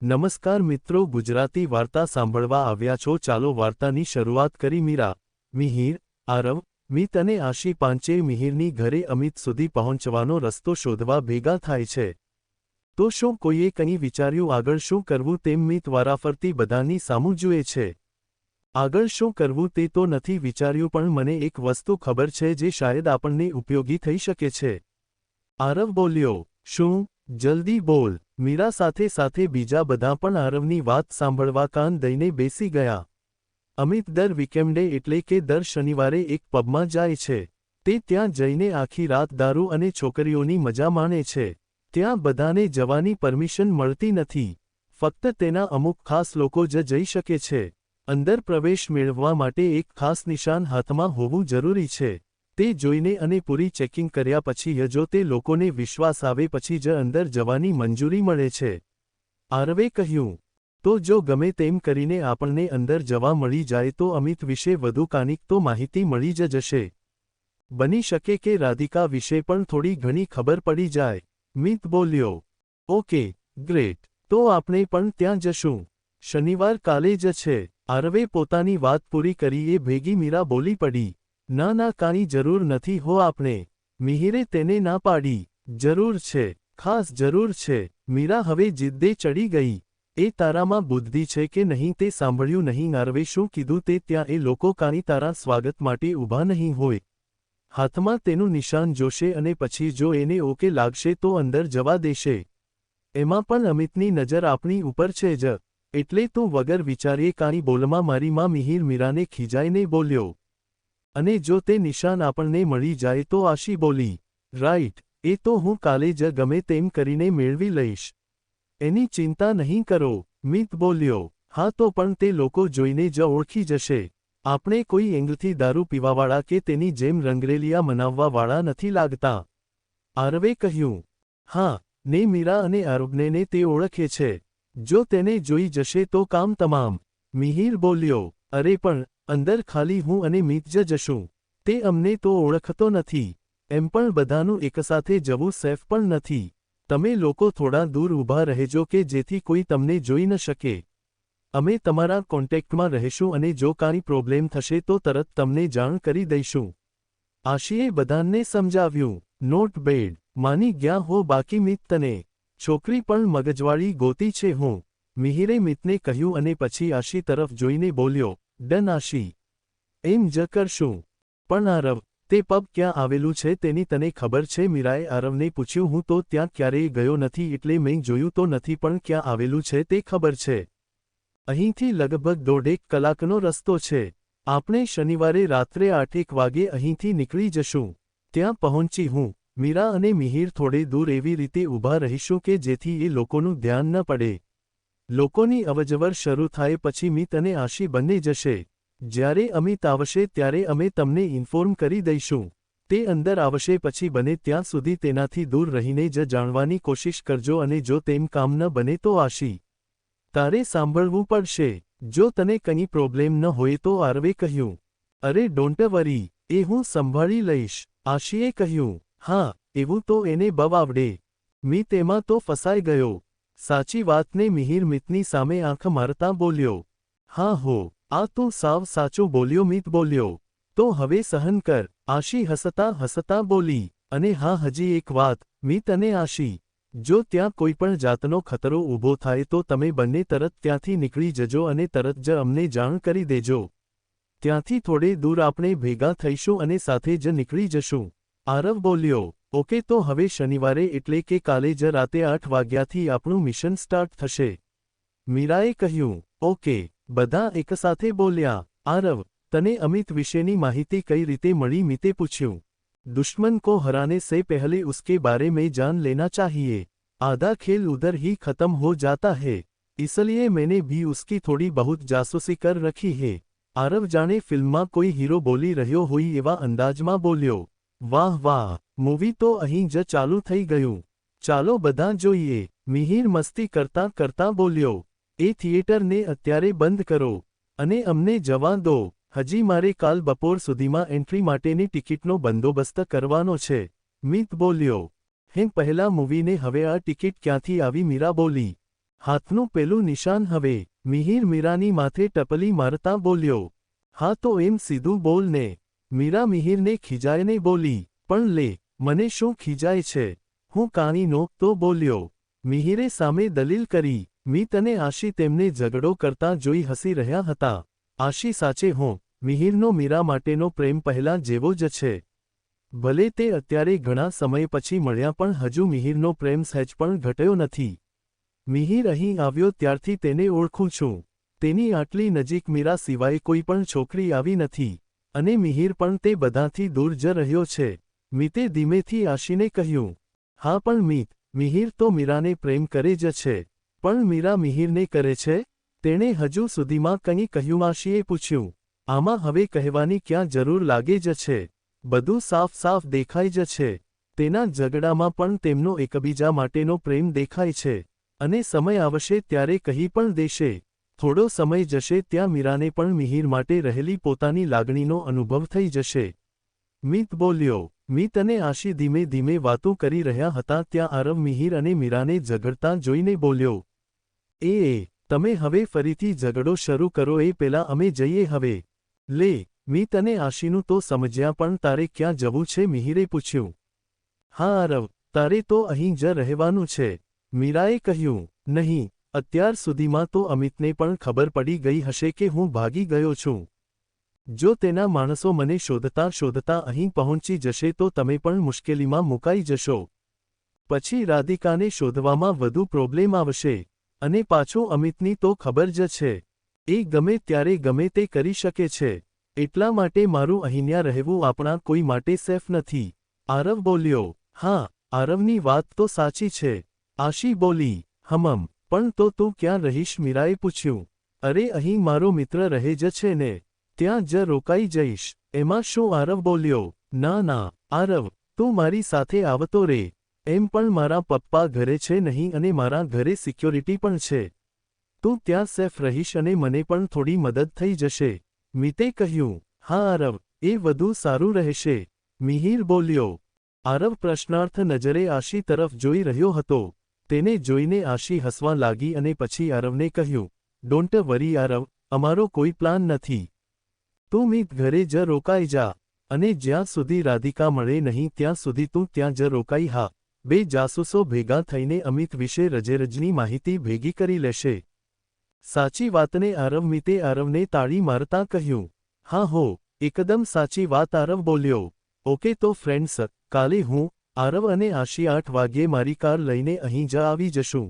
નમસ્કાર મિત્રો, ગુજરાતી વાર્તા સાંભળવા આવ્યા છો। ચાલો વાર્તાની શરૂઆત કરી। મીરા, મિહિર, આરવ, મિત અને આશી પાંચેય મિહિરની ઘરે અમિત સુધી પહોંચવાનો રસ્તો શોધવા ભેગા થાય છે। તો શું કોઈએ કંઈ વિચાર્યું આગળ શું કરવું તેમ? મિત વારાફરતી બધાની સામું જુએ છે। આગળ શું કરવું તે તો નથી વિચાર્યું, પણ મને એક વસ્તુ ખબર છે જે શાયદ આપણને ઉપયોગી થઈ શકે છે। આરવ બોલ્યો, શું? જલ્દી બોલ। મીરા સાથે સાથે બીજા બધા પણ આરવની વાત સાંભળવા કાન દઈને બેસી ગયા। અમિત દર વીકેન્ડે એટલે કે દર શનિવારે એક પબમાં જાય છે। તે ત્યાં જઈને આખી રાત દારૂ અને છોકરીઓની મજા માણે છે। ત્યાં બધાને જવાની પરમિશન મળતી નથી, ફક્ત તેના અમુક ખાસ લોકો જ જઈ શકે છે। અંદર પ્રવેશ મેળવવા માટે એક ખાસ નિશાન હાથમાં હોવું જરૂરી છે। તે જોઈને અને પૂરી ચેકિંગ કર્યા પછી જો તે લોકોને વિશ્વાસ આવે પછી જ અંદર જવાની મંજૂરી મળે છે। આરવે કહ્યું, તો જો ગમે તેમ કરીને આપણને અંદર જવા મળી જાય તો અમિત વિશે વધુ કાંઈક તો માહિતી મળી જ જશે। બની શકે કે રાધિકા વિશે પણ થોડી ઘણી ખબર પડી જાય। મિત બોલ્યો, ઓકે, ગ્રેટ, તો આપણે પણ ત્યાં જશું। શનિવાર કાલે જ છે। આરવે પોતાની વાત પૂરી કરી એ ભેગી મીરા બોલી પડી, ના ના, કાંઈ જરૂર નથી હો આપણે। મિહિરે તેને ના પાડી, જરૂર છે, ખાસ જરૂર છે। મીરા હવે જિદ્દે ચડી ગઈ, એ તારામાં બુદ્ધિ છે કે નહીં તે સાંભળ્યું નહીં? આરવે શું કીધું તે? ત્યાં એ લોકો કાંઈ તારા સ્વાગત માટે ઊભા નહીં હોય, હાથમાં તેનું નિશાન જોશે અને પછી જો એને ઓકે લાગશે તો અંદર જવા દેશે। એમાં પણ અમિતની નજર આપણી ઉપર છે જ, એટલે તું વગર વિચારીએ કાંઈ બોલમાં મારી માં? મિહિર મીરાને ખીજાઈને બોલ્યો। અને જો તે નિશાન આપણને મળી જાય તો? આશી બોલી, રાઈટ, એ તો હું કાલે જ ગમે તેમ કરીને મેળવી લઈશ, એની ચિંતા નહીં કરો। મિત બોલ્યો, હા તો પણ તે લોકો જોઈને જ ઓળખી જશે। આપણે કોઈ એંગલથી દારૂ પીવાવાળા કે તેની જેમ રંગરેલિયા મનાવવાવાળા નથી લાગતા। આરવે કહ્યું, હા ને મીરા અને આરવને તે ઓળખે છે, જો તેને જોઈ જશે તો કામ તમામ। મિહિર બોલ્યો, અરે પણ અંદર ખાલી હું અને મિત જ જશું, તે અમને તો ઓળખતો નથી। એમ પણ બધાનું એકસાથે જવું સેફ પણ નથી। તમે લોકો થોડા દૂર ઊભા રહેજો કે જેથી કોઈ તમને જોઈ ન શકે। અમે તમારા કોન્ટેક્ટમાં રહીશું અને જો કાંઈ પ્રોબ્લેમ થશે તો તરત તમને જાણ કરી દઈશું। આશીએ બધાને સમજાવ્યું, નોટ બેડ, માની ગયા હો બાકી મિત તને છોકરી પણ મગજવાળી ગોતી છે હું, મિહિરે મિતને કહ્યું અને પછી આશી તરફ જોઈને બોલ્યો, ડન આશી, એમ જ કરશું। પણ આરવ, તે પબ ક્યાં આવેલું છે તેની તને ખબર છે? મીરાએ આરવને પૂછ્યું। હું તો ત્યાં ક્યારેય ગયો નથી એટલે મેં જોયું તો નથી, પણ ક્યાં આવેલું છે તે ખબર છે। અહીંથી લગભગ 1.5 કલાકનો રસ્તો છે। આપણે શનિવારે રાત્રે 8 વાગે અહીંથી નીકળી જશું। ત્યાં પહોંચી હું, મીરા અને મિહિર થોડે દૂર એવી રીતે ઊભા રહીશું કે જેથી એ લોકોનું ધ્યાન ન પડે। લોકોની અવજવર શરૂ થાય પછી મિત અને આશી બંને જશે। જ્યારે અમિત આવશે ત્યારે અમે તમને ઇન્ફોર્મ કરી દઈશું। તે અંદર આવશે પછી બને ત્યાં સુધી તેનાથી દૂર રહીને જ જાણવાની કોશિશ કરજો અને જો તેમ કામ ન બને તો આશી, તારે સાંભળવું પડશે। જો તને કંઈ પ્રોબ્લેમ ન હોય તો? આરવે કહ્યું, અરે ડોન્ટ વરી, એ હું સંભાળી લઈશ। આશીએ કહ્યું, હા એવું તો એને બવ આવડે। મિત એમાં તો ફસાઈ ગયો। સાચી વાતને? મિહિર મિતની સામે આંખ મારતા બોલ્યો, હા હો, આ તું સાવ સાચું બોલ્યો। મિત બોલ્યો, તો હવે સહન કર। આશી હસતા હસતા બોલી, અને હા હજી એક વાત, મિત અને આશી, જો ત્યાં કોઈ પણ જાતનો ખતરો ઊભો થાય તો તમે બંને તરત ત્યાંથી નીકળી જજો અને તરત જ અમને જાણ કરી દેજો। ત્યાંથી થોડે દૂર આપણે ભેગા થઈશું અને સાથે જ નીકળી જશું। આરવ બોલ્યો, ઓકે, તો હવે શનિવારે એટલે કે કાલે જ રાતે 8 વાગ્યાથી આપણું મિશન સ્ટાર્ટ થશે। મીરાએ કહ્યું, ઓકે। બધા એકસાથે બોલ્યા, આરવ, તને અમિત વિશેની માહિતી કઈ રીતે મળી? મિતે પૂછ્યું। દુશ્મન કો હરાને સે પહેલે ઉસકે બારે में जान लेना चाहिए, आधा खेल उधर ही खत्म हो जाता है, इसलिए मैंने भी उसकी थोड़ी बहुत जासूसी कर रखी है। આરવ જાણે ફિલ્મમાં કોઈ હીરો બોલી રહ્યો હોય એવા અંદાજમાં બોલ્યો, વાહ વાહ, મૂવી તો અહીં જ ચાલુ થઈ ગયું, ચાલો બધા જોઈએ। મિહિર મસ્તી કરતા કરતા બોલ્યો, એ થિયેટરને અત્યારે બંધ કરો અને અમને જવા દો, હજી મારે કાલ બપોર સુધીમાં એન્ટ્રી માટેની ટિકિટનો બંદોબસ્ત કરવાનો છે। મિત બોલ્યો, પહેલા મૂવીને હવે આ ટિકિટ ક્યાંથી આવી? મીરા બોલી, હાથનું પેલું નિશાન હવે. મિહિર મીરાની માથે ટપલી મારતા બોલ્યો. હા તો એમ સીધું બોલ ને. મીરા મિહિરને ખીજાઈને બોલી. પણ લે, મને શું ખીજાય છે? હું કાની નો તો બોલ્યો. મિહિરે સામે દલીલ કરી. મીત અને આશી તેમને ઝઘડો કરતા જોઈ હસી રહ્યા હતા. આશી સાચે હું, મિહિરનો મીરા માટેનો પ્રેમ પહેલા જેવો જ છે. ભલે તે અત્યારે ઘણા સમય પછી મળ્યા પણ હજુ મિહિરનો પ્રેમ સહેજ પણ ઘટ્યો નથી. મિહિર અહીં આવ્યો ત્યારથી તેને ઓળખું છું. તેની આટલી નજીક મીરા સિવાય કોઈ પણ છોકરી આવી નથી. અને મિહિર પણ તે બધાથી દૂર જ રહ્યો છે. મીતે ધીમેથી આશીને કહ્યું. હા પણ મીત, મિહિર તો મીરાને પ્રેમ કરે જ છે. પણ મીરા મિહિરને કરે છે? તેણે હજુ સુધીમાં કંઈ કહ્યું? આશીએ પૂછ્યું. આમાં હવે કહેવાની ક્યાં જરૂર લાગે જ છે. બધું સાફ સાફ દેખાય જ છે. તેના ઝઘડામાં પણ તેમનો એકબીજા માટેનો પ્રેમ દેખાય છે. અને સમય આવશે ત્યારે કહી પણ દેશે. થોડો સમય જશે ત્યાં મીરાને પણ મિહિર માટે રહેલી પોતાની લાગણીનો અનુભવ થઈ જશે. મીત બોલ્યો. મીત અને આશી ધીમે ધીમે વાતો કરી રહ્યા હતા ત્યાં આરવ મિહિર અને મીરાને ઝઘડતા જોઈને બોલ્યો. તમે હવે ફરીથી ઝઘડો શરૂ કરો એ પેલા અમે જઈએ હવે. લે, મીત અને આશીનું તો સમજ્યા પણ તારે ક્યાં જવું છે? મિહિરે પૂછ્યું. હા આરવ, તારે તો અહીં જ રહેવાનું છે. મીરાએ કહ્યું. નહીં, અત્યાર સુધીમાં તો અમિતને પણ ખબર પડી ગઈ હશે કે હું ભાગી ગયો છું. જો તેના માણસો મને શોધતા શોધતા અહીં પહોંચી જશે તો તમે પણ મુશ્કેલીમાં મુકાઈ જશો. પછી રાધિકાને શોધવામાં વધુ પ્રોબ્લેમ આવશે. અને પાછું અમિતની તો ખબર જ છે. એ ગમે ત્યારે ગમે તે કરી શકે છે. એટલા માટે મારું અહીંયા રહેવું આપણા કોઈ માટે સેફ નથી. આરવ બોલ્યો. હા, આરવની વાત તો સાચી છે. આશી બોલી. પણ તો તું ક્યાં રહીશ? મીરાએ પૂછ્યું. અરે અહીં મારો મિત્ર રહે જ છે ને. ત્યાં જ રોકાઈ જઈશ. એમાં શું? આરવ બોલ્યો. ના ના, આરવ, તું મારી સાથે આવતો રે. એમ પણ મારા પપ્પા ઘરે છે નહીં અને મારા ઘરે સિક્યોરિટી પણ છે. તું ત્યાં સેફ રહીશ અને મને પણ થોડી મદદ થઈ જશે. મીતે કહ્યું. હા આરવ, એ વધુ સારું રહેશે. મિહિર બોલ્યો. આરવ પ્રશ્નાર્થ નજરે આશી તરફ જોઈ રહ્યો હતો. તેને જોઈને આશી હસવા લાગી અને પછી આરવને કહ્યું. ડોન્ટ વરી આરવ, અમારો કોઈ પ્લાન નથી. તું મીત ઘરે જ રોકાઈ જા. અને જ્યાં સુધી રાધિકા મળે નહીં ત્યાં સુધી તું ત્યાં જ રોકાઈ. હા, બે જાસૂસો ભેગા થઈને અમિત વિશે રજેરજની માહિતી ભેગી કરી લેશે. સાચી વાતને આરવ? મીતે આરવને તાળી મારતા કહ્યું. હા હો, એકદમ સાચી વાત. આરવ બોલ્યો. ઓકે તો ફ્રેન્ડ્સ, કાલે હું, આરવ અને આશી 8 વાગ્યે મારી કાર લઈને અહીં જ આવી જશું.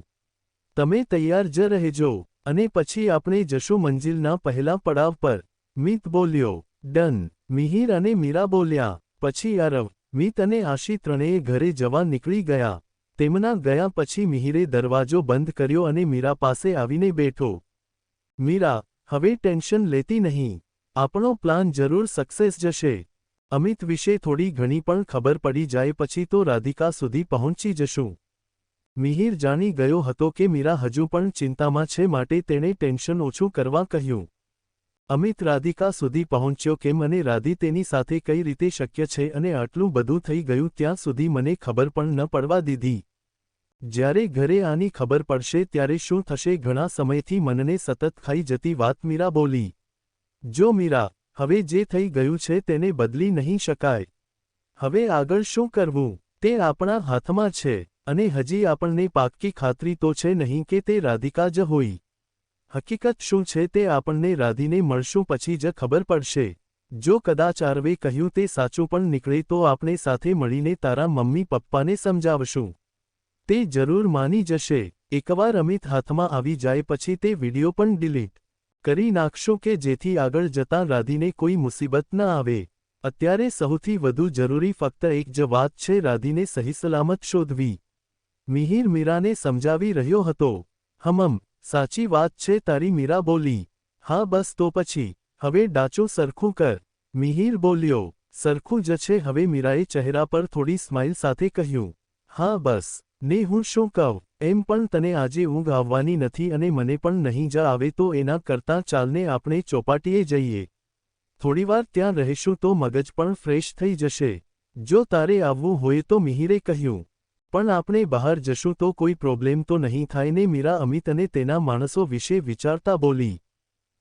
તમે તૈયાર જ રહેજો. અને પછી આપણે જશું મંજિલના પહેલા પડાવ પર. મીત બોલ્યો. ડન. મિહિર અને મીરા બોલ્યા. પછી આરવ, મીત અને આશી ત્રણેય ઘરે જવા નીકળી ગયા. તેમના ગયા પછી મિહિરે દરવાજો બંધ કર્યો અને મીરા પાસે આવીને બેઠો. મીરા, હવે ટેન્શન લેતી નહીં. આપણો પ્લાન જરૂર સક્સેસ જશે. અમિત વિશે થોડી ઘણી પણ ખબર પડી જાય પછી તો રાધિકા સુધી પહોંચી જશું. મિહિર જાણી ગયો હતો કે મીરા હજુ પણ ચિંતામાં છે માટે તેણે ટેન્શન ઓછું કરવા કહ્યું. અમિત રાધિકા સુધી પહોંચ્યો કેમ અને રાધી તેની સાથે કઈ રીતે શક્ય છે અને આટલું બધું થઈ ગયું ત્યાં સુધી મને ખબર પણ ન પડવા દીધી. જ્યારે ઘરે આની ખબર પડશે ત્યારે શું થશે? ઘણા સમયથી મનને સતત ખાઈ જતી વાત. મીરા બોલી. જો મીરા, હવે જે થઈ ગયું છે તેને બદલી નહીં શકાય. હવે આગળ શું કરવું તે આપણા હાથમાં છે. અને હજી આપણને પાક્કી ખાતરી તો છે નહીં કે તે રાધિકા જ હોય. હકીકત શું છે તે આપણને રાધીને મળશું પછી જ ખબર પડશે. જો કદાચ આરવે કહ્યું તે સાચું પણ નીકળે તો આપણે સાથે મળીને તારા મમ્મી પપ્પાને સમજાવશું. તે જરૂર માની જશે. એકવાર અમિત હાથમાં આવી જાય પછી તે વિડિયો પણ ડિલીટ કરી નાખશું કે જેથી આગળ જતાં રાધીને કોઈ મુસીબત ન આવે. અત્યારે સૌથી વધુ જરૂરી ફક્ત એક જ વાત છે, રાધીને સહી સલામત શોધવી. મિહિર મીરાને સમજાવી રહ્યો હતો. સાચી વાત છે તારી. મીરા બોલી. હા બસ તો પછી હવે ડાચું સરખું કર. મિહિર બોલ્યો. સરખું જ છે હવે. મીરાએ ચહેરા પર થોડી સ્માઇલ સાથે કહ્યું. હા બસ ને હું શું કહું, એમ પણ તને આજે ઊંઘ આવવાની નથી અને મને પણ નહીં જ આવે તો એના કરતાં ચાલને આપણે ચોપાટીએ જઈએ. થોડીવાર ત્યાં રહેશું તો મગજ પણ ફ્રેશ થઈ જશે. જો તારે આવવું હોય તો. મિહિરે કહ્યું. પણ આપણે બહાર જશું તો કોઈ પ્રોબ્લેમ તો નહીં થાય ને? મીરા અમિત અને તેના માણસો વિશે વિચારતા બોલી.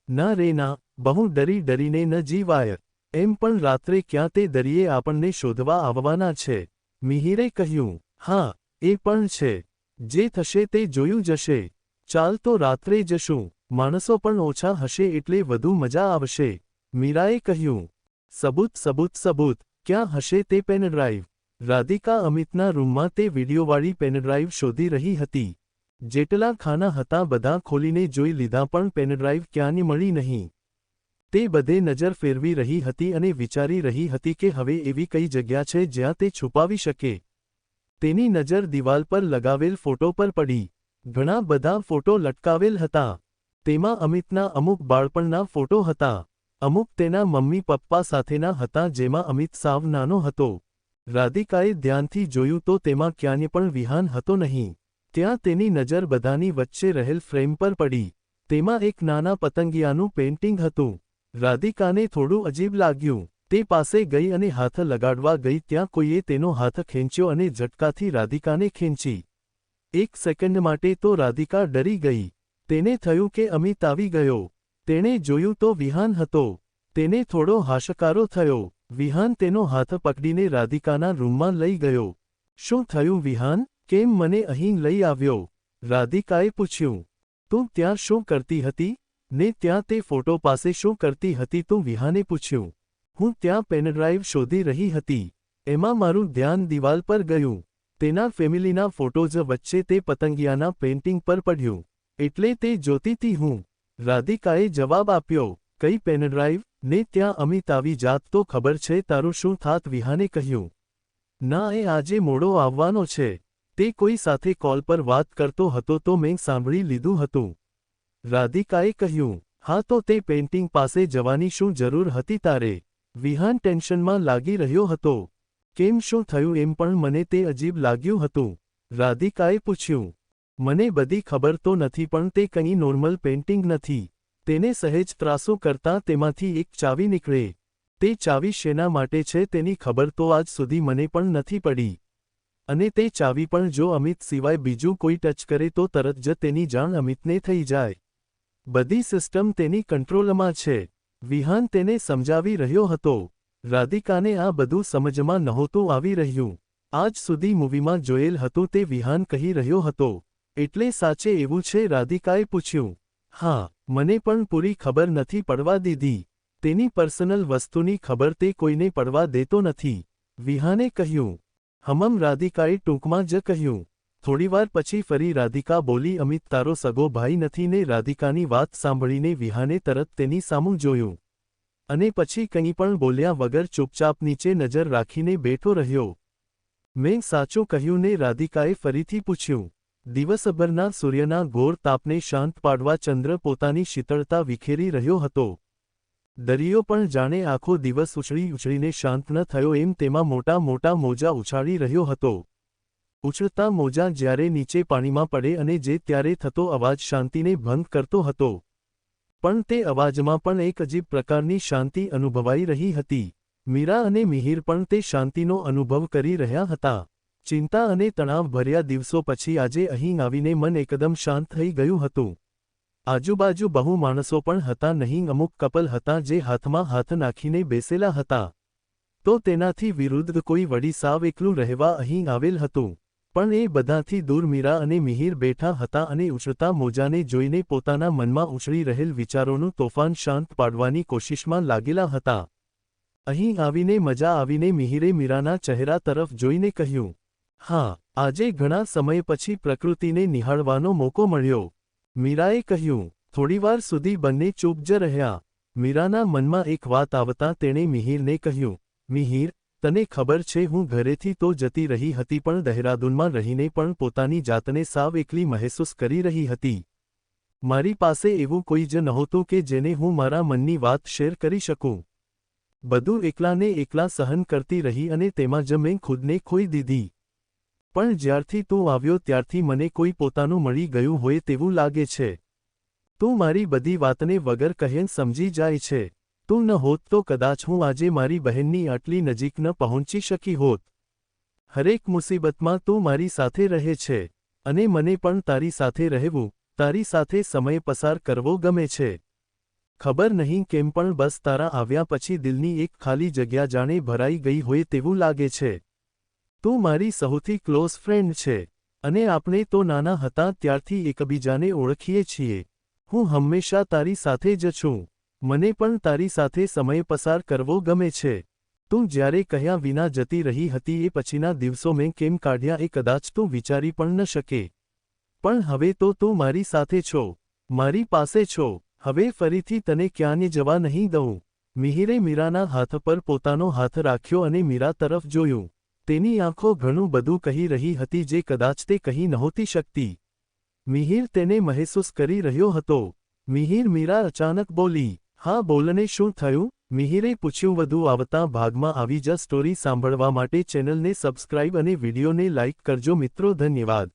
ના રે ના, બહુ ડરી ડરીને ન જીવાય. એમ પણ રાત્રે ક્યાં તે દરિયે આપણને શોધવા આવવાના છે. મિહિરે કહ્યું. હા, એ પણ છે. જે થશે તે જોયું જશે. ચાલ તો રાત્રે જશું. માણસો પણ ઓછા હશે એટલે વધુ મજા આવશે. મીરાએ કહ્યું. સબૂત, ક્યાં હશે તે પેનડ્રાઈવ? રાધિકા અમિતના રૂમમાં તે વિડીયોવાળી પેનડ્રાઈવ શોધી રહી હતી. જેટલા ખાના હતા બધા ખોલીને જોઈ લીધા પણ પેનડ્રાઈવ ક્યાંય મળી નહીં. તે બધે નજર ફેરવી રહી હતી અને વિચારી રહી હતી કે હવે એવી કઈ જગ્યા છે જ્યાં તે છુપાવી શકે. તેની નજર દિવાલ પર લગાવેલ ફોટો પર પડી. ઘણા બધા ફોટો લટકાવેલ હતા. તેમાં અમિતના અમુક બાળપણના ફોટો હતા. અમુક તેના મમ્મી પપ્પા સાથેના હતા જેમાં અમિત સાવ નાનો હતો. રાધિકાએ ધ્યાનથી જોયું તો તેમાં ક્યાંય પણ વિહાન હતો નહીં. ત્યાં તેની નજર બધાની વચ્ચે રહેલ ફ્રેમ પર પડી. તેમાં એક નાના પતંગિયાનું પેઇન્ટિંગ હતું. રાધિકાને થોડું અજીબ લાગ્યું. તે પાસે ગઈ અને હાથ લગાડવા ગઈ ત્યાં કોઈએ તેનો હાથ ખેંચ્યો અને ઝટકાથી રાધિકાને ખેંચી. એક સેકન્ડ માટે તો રાધિકા ડરી ગઈ. તેને થયું કે અમિત આવી ગયો. તેણે જોયું તો વિહાન હતો. તેને થોડો હાશકારો થયો. વિહાન તેનો હાથ પકડીને રાધિકાના રૂમમાં લઈ ગયો. શું થયું વિહાન? કેમ મને અહીં લઈ આવ્યો? રાધિકાએ પૂછ્યું. તું ત્યાં શું કરતી હતી? ને ત્યાં તે ફોટો પાસે શું કરતી હતી? તું વિહાને પૂછ્યું. હું ત્યાં પેનડ્રાઈવ શોધી રહી હતી. એમાં મારું ધ્યાન દિવાલ પર ગયું. તેના ફેમિલીના ફોટોઝ વચ્ચે તે પતંગિયાના પેઇન્ટિંગ પર પડ્યું. એટલે તે જોતીતી હું. રાધિકાએ જવાબ આપ્યો. કઈ પેનડ્રાઈવ? ને ત્યાં અમિત આવી જાત તો ખબર છે તારું શું થાત? વિહાને કહ્યું. ના, એ આજે મોડો આવવાનો છે. તે કોઈ સાથે કોલ પર વાત કરતો હતો તો મેં સાંભળી લીધું હતું. રાધિકાએ કહ્યું. હા તો તે પેઇન્ટિંગ પાસે જવાની શું જરૂર હતી તારે? વિહાન ટેન્શનમાં લાગી રહ્યો હતો. કેમ, શું થયું એમ પણ મને તે અજીબ લાગ્યું હતું. રાધિકાએ પૂછ્યું. મને બધી ખબર તો નથી પણ તે કંઈ નોર્મલ પેઇન્ટિંગ નથી. તેને સહેજ ત્રાસું કરતાં તેમાંથી એક ચાવી નીકળે. તે ચાવી શેના માટે છે તેની ખબર તો આજ સુધી મને પણ નથી પડી. અને તે ચાવી પણ જો અમિત સિવાય બીજું કોઈ ટચ કરે તો તરત જ તેની જાણ અમિતને થઈ જાય. બધી સિસ્ટમ તેની કંટ્રોલમાં છે. વિહાન તેને સમજાવી રહ્યો હતો. રાધિકાને આ બધું સમજમાં નહોતું આવી રહ્યું. આજ સુધી મૂવીમાં જોયેલ હતું તે વિહાન કહી રહ્યો હતો. એટલે સાચે એવું છે? રાધિકાએ પૂછ્યું. હા, મને પણ પૂરી ખબર નથી પડવા દીધી. તેની પર્સનલ વસ્તુની ખબર તે કોઈને પડવા દેતો નથી. વિહાને કહ્યું. રાધિકાએ ટૂંકમાં જ કહ્યું. થોડીવાર પછી ફરી રાધિકા બોલી. અમિત તારો સગો ભાઈ નથી ને? રાધિકાની વાત સાંભળીને વિહાને તરત તેની સામું જોયું. અને પછી કંઈ પણ બોલ્યા વગર ચૂપચાપ નીચે નજર રાખીને બેઠો રહ્યો. મેં સાચું કહ્યું ને? રાધિકાએ ફરીથી પૂછ્યું. દિવસભરના સૂર્યના ઘોર તાપને શાંત પાડવા ચંદ્ર પોતાની શીતળતા વિખેરી રહ્યો હતો. દરિયો પણ જાણે આખો દિવસ ઉછળીને શાંત ન થયો એમ તેમાં મોટા મોટા મોજા ઉછાળી રહ્યો હતો. ઉછળતા મોજા જ્યારે નીચે પાણીમાં પડે અને જે ત્યારે થતો અવાજ શાંતિને ભંગ કરતો હતો. પણ તે અવાજમાં પણ એક અજીબ પ્રકારની શાંતિ અનુભવાઈ રહી હતી. મીરા અને મિહિર પણ તે શાંતિનો અનુભવ કરી રહ્યા હતા. ચિંતા અને તણાવભર્યા દિવસો પછી આજે અહીં આવીને મન એકદમ શાંત થઈ ગયું હતું. આજુબાજુ બહુ માણસો પણ હતા નહીં. અમુક કપલ હતા જે હાથમાં હાથ નાખીને બેસેલા હતા. તો તેનાથી વિરુદ્ધ કોઈ વડી સાવ એકલું રહેવા અહીં આવેલ હતું. પણ એ બધાથી દૂર મીરા અને મિહિર બેઠા હતા અને ઉછળતા મોજાને જોઈને પોતાના મનમાં ઉછળી રહેલ વિચારોનું તોફાન શાંત પાડવાની કોશિશમાં લાગેલા હતા. અહીં આવીને મજા આવીને મિહિરે મીરાના ચહેરા તરફ જોઈને કહ્યું. હા, આજે ઘણા સમય પછી પ્રકૃતિને નિહાળવાનો મોકો મળ્યો. મીરાએ કહ્યું. થોડીવાર સુધી બંને ચૂપ જ રહ્યા. મીરાના મનમાં એક વાત આવતાં તેણે મિહિરને કહ્યું. મિહિર, તને ખબર છે હું ઘરેથી તો જતી રહી હતી પણ દહેરાદૂનમાં રહીને પણ પોતાની જાતને સાવ એકલી મહેસૂસ કરી રહી હતી. મારી પાસે એવું કોઈ જ નહોતું કે જેને હું મારા મનની વાત શેર કરી શકું. બધું એકલાને એકલા સહન કરતી રહી અને તેમાં જ મેં ખુદને ખોઈ દીધી. પણ જ્યારથી તું આવ્યો ત્યારથી મને કોઈ પોતાનું મળી ગયું હોય તેવું લાગે છે. તું મારી બધી વાતને વગર કહે સમજી જાય છે. તું ન હોત તો કદાચ હું આજે મારી બહેનની આટલી નજીક ન પહોંચી શકી હોત. હરેક મુસીબતમાં તું મારી સાથે રહે છે અને મને પણ તારી સાથે રહેવું, તારી સાથે સમય પસાર કરવો ગમે છે. ખબર નહીં કેમ પણ બસ તારા આવ્યા પછી દિલની એક ખાલી જગ્યા જાણે ભરાઈ ગઈ હોય તેવું લાગે છે. તું મારી સૌથી ક્લોઝ ફ્રેન્ડ છે અને આપણે તો નાના હતા ત્યારથી એકબીજાને ઓળખીએ છીએ. હું હંમેશા તારી સાથે જ છું. મને પણ તારી સાથે સમય પસાર કરવો ગમે છે. તું જ્યારે કહ્યા વિના જતી રહી હતી એ પછીના દિવસો મેં કેમ કાઢ્યા એ કદાચ તું વિચારી પણ ન શકે. પણ હવે તો તું મારી સાથે છો, મારી પાસે છો. હવે ફરીથી તને ક્યાંય જવા નહીં દઉં. મિહિરે મીરાના હાથ પર પોતાનો હાથ રાખ્યો અને મીરા તરફ જોયું. તેની આંખો ઘણું બધું કહી રહી હતી જે કદાચ તે કહી નહોતી શકતી. મિહિર તેને મહેસૂસ કરી રહ્યો હતો. મિહિર, મીરા અચાનક બોલી. હા બોલને, શું થયું? મિહિરે પૂછ્યું. વધુ આવતા ભાગમાં આવી જ સ્ટોરી સાંભળવા માટે ચેનલને સબસ્ક્રાઇબ અને વિડીયોને લાઇક કરજો મિત્રો. ધન્યવાદ.